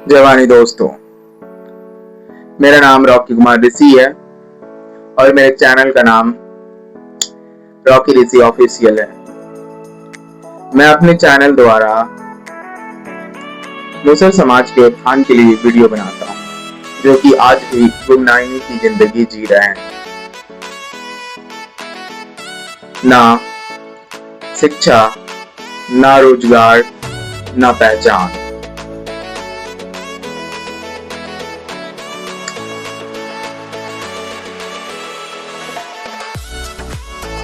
जवानी दोस्तों, मेरा नाम रॉकी कुमार ऋषि है और मेरे चैनल का नाम रॉकी ऋषि ऑफिशियल है। मैं अपने चैनल द्वारा मुसहर समाज के उत्थान के लिए वीडियो बनाता हूँ, जो कि आज भी गुमनामी की जिंदगी जी रहे हैं। ना शिक्षा, ना रोजगार, ना पहचान।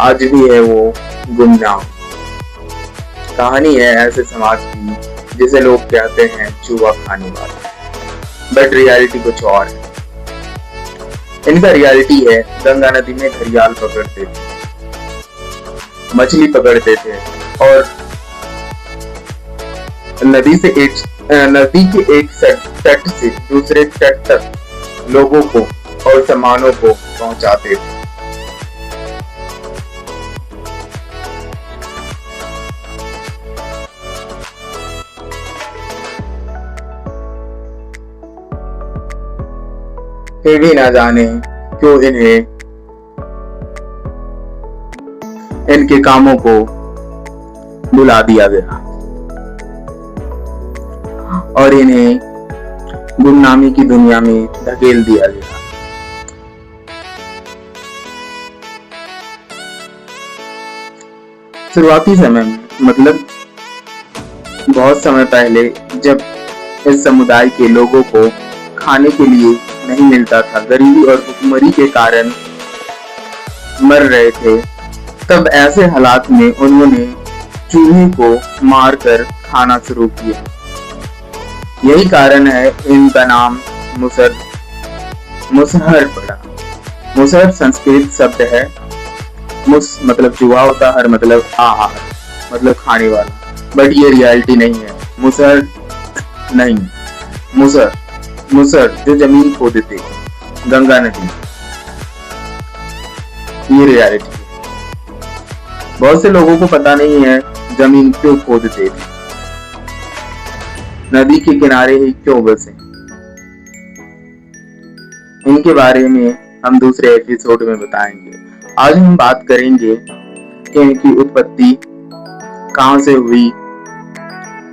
आज भी है वो गुमनाम। कहानी है ऐसे समाज की जिसे लोग कहते हैं चूहा खाने वाला, बट रियलिटी कुछ और है। इनका रियलिटी है गंगा नदी में घड़ियाल पकड़ते थे, मछली पकड़ते थे और नदी के एक तट से दूसरे तट तक लोगों को और सामानों को पहुंचाते थे। फिर भी ना जाने क्यों इन्हें इनके कामों को बुला दिया गया और इन्हें गुमनामी की दुनिया में धकेल दिया गया। शुरुआती समय में, मतलब बहुत समय पहले, जब इस समुदाय के लोगों को खाने के लिए नहीं मिलता था, गरीबी और भुखमरी के कारण मर रहे थे, तब ऐसे हालात में उन्होंने चूहे को मारकर खाना शुरू किया। यही कारण है इनका नाम मुसहर पड़ा। मुसहर संस्कृत शब्द है। मुस मतलब चूहा होता, हर मतलब आहार, मतलब खाने वाला, बट ये रियलिटी नहीं है। मुसहर नहीं, मुसहर जो जमीन खोदते, गंगा नदी, ये रियलिटी है। बहुत से लोगों को पता नहीं है जमीन क्यों खोदते थे, नदी के किनारे ही क्यों बसे। इनके बारे में हम दूसरे एपिसोड में बताएंगे। आज हम बात करेंगे कि इनकी उत्पत्ति कहां से हुई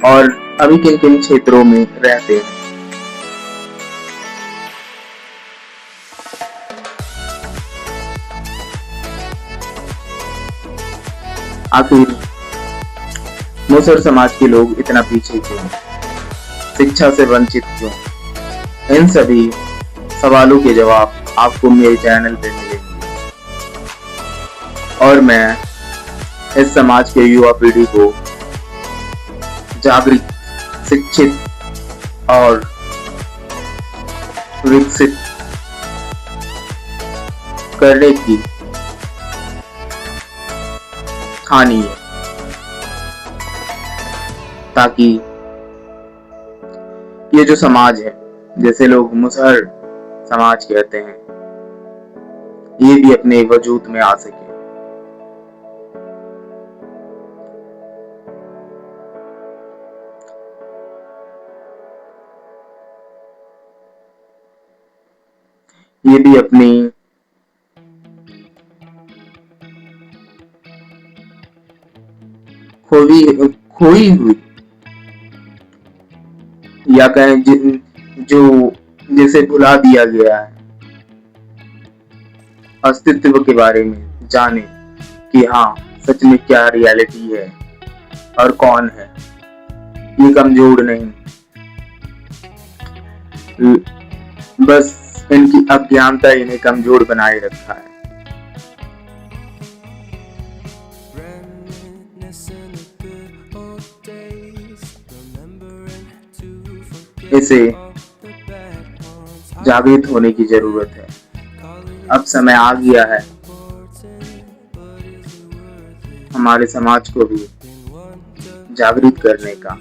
और अभी किन किन क्षेत्रों में रहते हैं। आखिर मुसहर समाज के लोग इतना पीछे क्यों, शिक्षा से वंचित क्यों? इन सभी सवालों के जवाब आपको मेरे चैनल पे मिलेंगे और मैं इस समाज के युवा पीढ़ी को जागृत, शिक्षित और विकसित करने की कहानी है, ताकि ये जो समाज है, जैसे लोग मुसहर समाज कहते हैं, ये भी अपने वजूद में आ सके। ये भी अपनी खोई हुई, या कहें जो जिसे भुला दिया गया है, अस्तित्व के बारे में जाने कि हाँ, सच में क्या रियलिटी है और कौन है। ये कमजोर नहीं, बस इनकी अज्ञानता इन्हें कमजोर बनाए रखा है। इसे जागृत होने की जरूरत है। अब समय आ गया है हमारे समाज को भी जागृत करने का।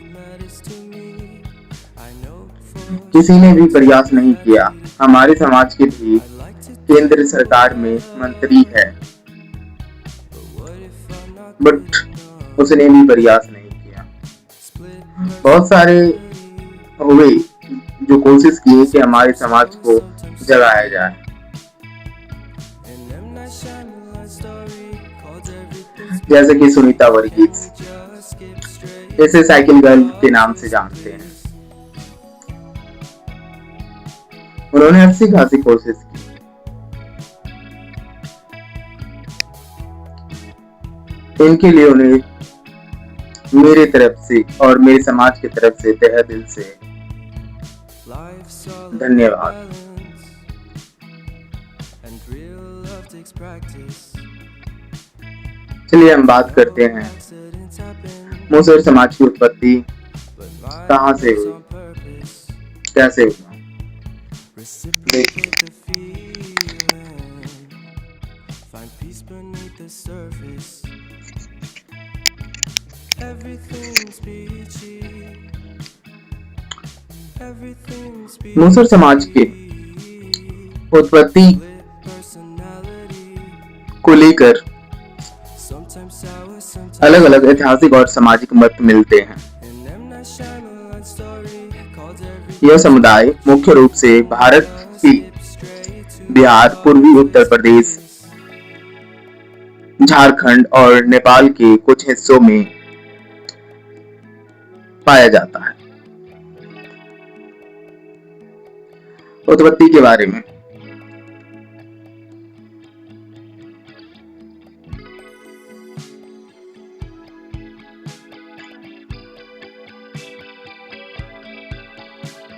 किसी ने भी प्रयास नहीं किया। हमारे समाज के भी केंद्र सरकार में मंत्री है, बट उसने भी प्रयास नहीं किया। बहुत सारे हुए जो कोशिश की कि हमारे समाज को जगाया जाए। जैसे कि सुनीता वर्गीस, इसे साइकिल गर्ल के नाम से जानते हैं। उन्होंने अच्छी खासी कोशिश की। इनके लिए उन्हें मेरे तरफ से और मेरे समाज की तरफ से तहे दिल से धन्यवाद। चलिए हम बात करते हैं मुसहर समाज की उत्पत्ति कहाँ से हुई, कैसे हुआ। देखिए, मुसहर समाज की उत्पत्ति को लेकर अलग अलग ऐतिहासिक और सामाजिक मत मिलते हैं। यह समुदाय मुख्य रूप से भारत की बिहार, पूर्वी उत्तर प्रदेश, झारखंड और नेपाल के कुछ हिस्सों में पाया जाता है। उत्पत्ति के बारे में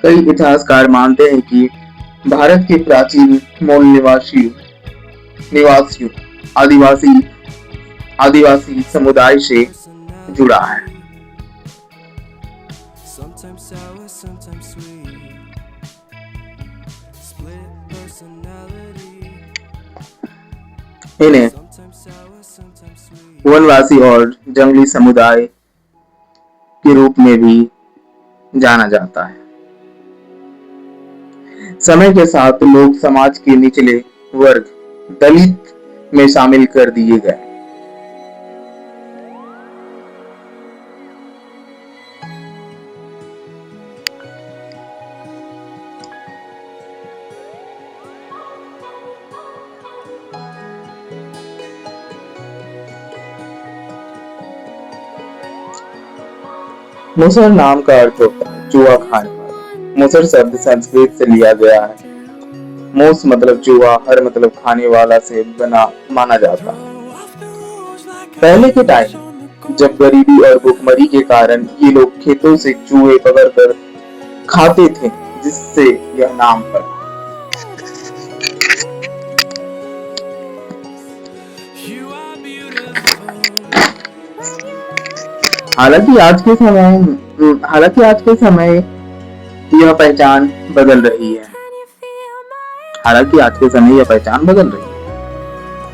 कई इतिहासकार मानते हैं कि भारत के प्राचीन मूल निवासियों आदिवासी समुदाय से जुड़ा है। इन्हें वनवासी और जंगली समुदाय के रूप में भी जाना जाता है। समय के साथ लोग समाज के निचले वर्ग दलित में शामिल कर दिए गए। मुसहर नाम का अर्थ होता है जुआ खाने वाला। मुसहर शब्द संस्कृत से लिया गया है। मूस मतलब जुआ, हर मतलब खाने वाला से बना माना जाता है। पहले के टाइम जब गरीबी और भूखमरी के कारण ये लोग खेतों से चूहे पकड़कर खाते थे, जिससे यह नाम पड़ा। हालांकि आज के समय यह पहचान बदल रही है। हालांकि आज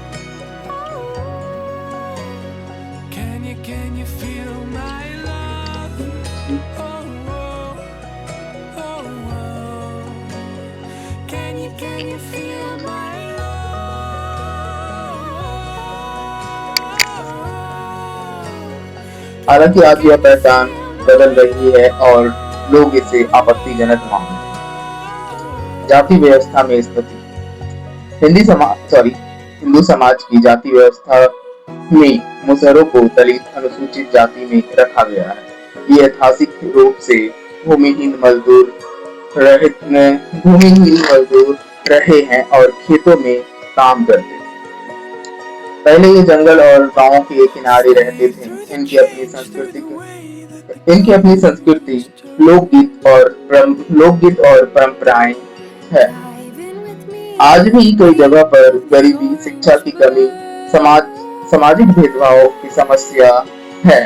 यह पहचान बदल रही है और लोग इसे आपत्तिजनक मानते हैं। जाति व्यवस्था में स्थिति। हिंदू समाज की जाति व्यवस्था में मुसहरों को दलित अनुसूचित जाति में रखा गया है। ये ऐतिहासिक रूप से भूमिहीन मजदूर रहे हैं और खेतों में काम करते थे। पहले ये जंगल और गांवों के किनारे रहते थे। इनकी अपनी संस्कृति, लोकगीत और परंपराएं है। आज भी कई जगह पर गरीबी, शिक्षा की कमी, सामाजिक भेदभाव की समस्या है,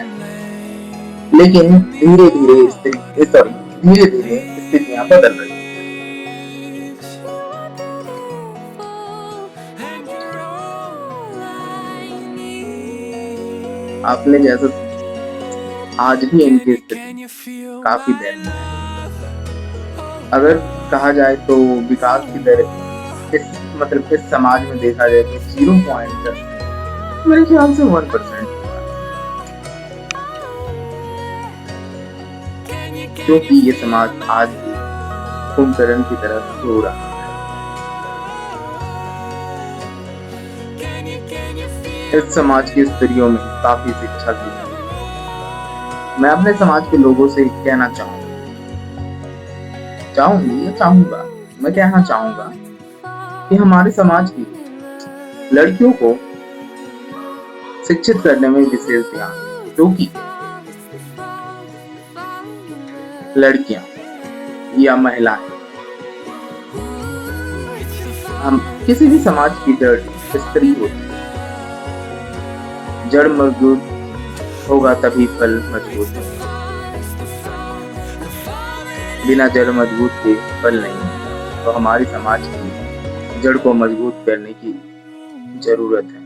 लेकिन धीरे धीरे स्थितियां बदल रही हैं। आपने जैसा आज भी इनकी स्थिति काफी दयनीय है। अगर कहा जाए तो विकास की दर इस समाज में देखा जाए तो 0. मेरे ख्याल से 1%, क्योंकि ये समाज आज भी कुंभकर्ण की तरफ हो रहा है। इस समाज की स्त्रियों में काफी शिक्षा की कमी है। मैं अपने समाज के लोगों से कहना चाहूंगी या चाहूंगा मैं कहना चाहूंगा कि हमारे समाज की लड़कियों को शिक्षित करने में विशेष ध्यान दें, क्योंकि लड़कियां या महिलाएं हम किसी भी समाज की जड़ स्त्री होती है। जड़ मजबूत होगा तभी फल मजबूत होगा। बिना जड़ मजबूत के फल नहीं होगा। तो हमारी समाज की जड़ को मजबूत करने की जरूरत है।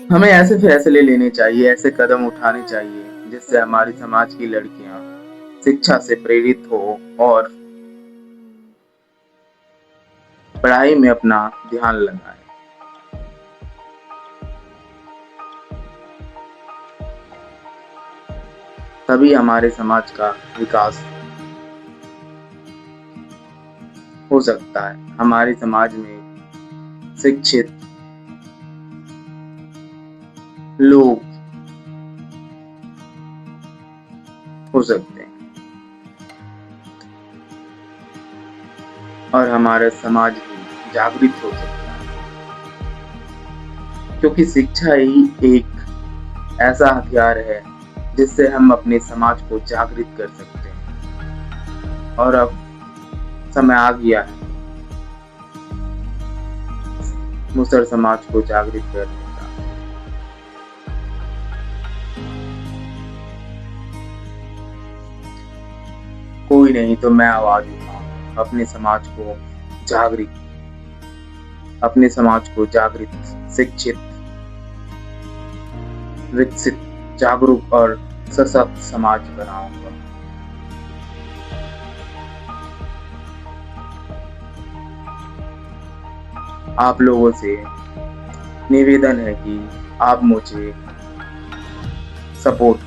हमें ऐसे फैसले लेने चाहिए, ऐसे कदम उठाने चाहिए जिससे हमारी समाज की लड़कियां शिक्षा से प्रेरित हो और पढ़ाई में अपना ध्यान लगाएं। तभी हमारे समाज का विकास हो सकता है। हमारे समाज में शिक्षित लोग हो सकते हैं और हमारा समाज भी जागृत हो सकता है, क्योंकि शिक्षा ही एक ऐसा हथियार है जिससे हम अपने समाज को जागृत कर सकते हैं। और अब समय आ गया है मुसहर समाज को जागृत करने का। कोई नहीं तो मैं आवाज उठाऊं, अपने समाज को जागृत, शिक्षित, विकसित, जागरूक और सशक्त समाज बनाऊंगा। आप लोगों से निवेदन है कि आप मुझे सपोर्ट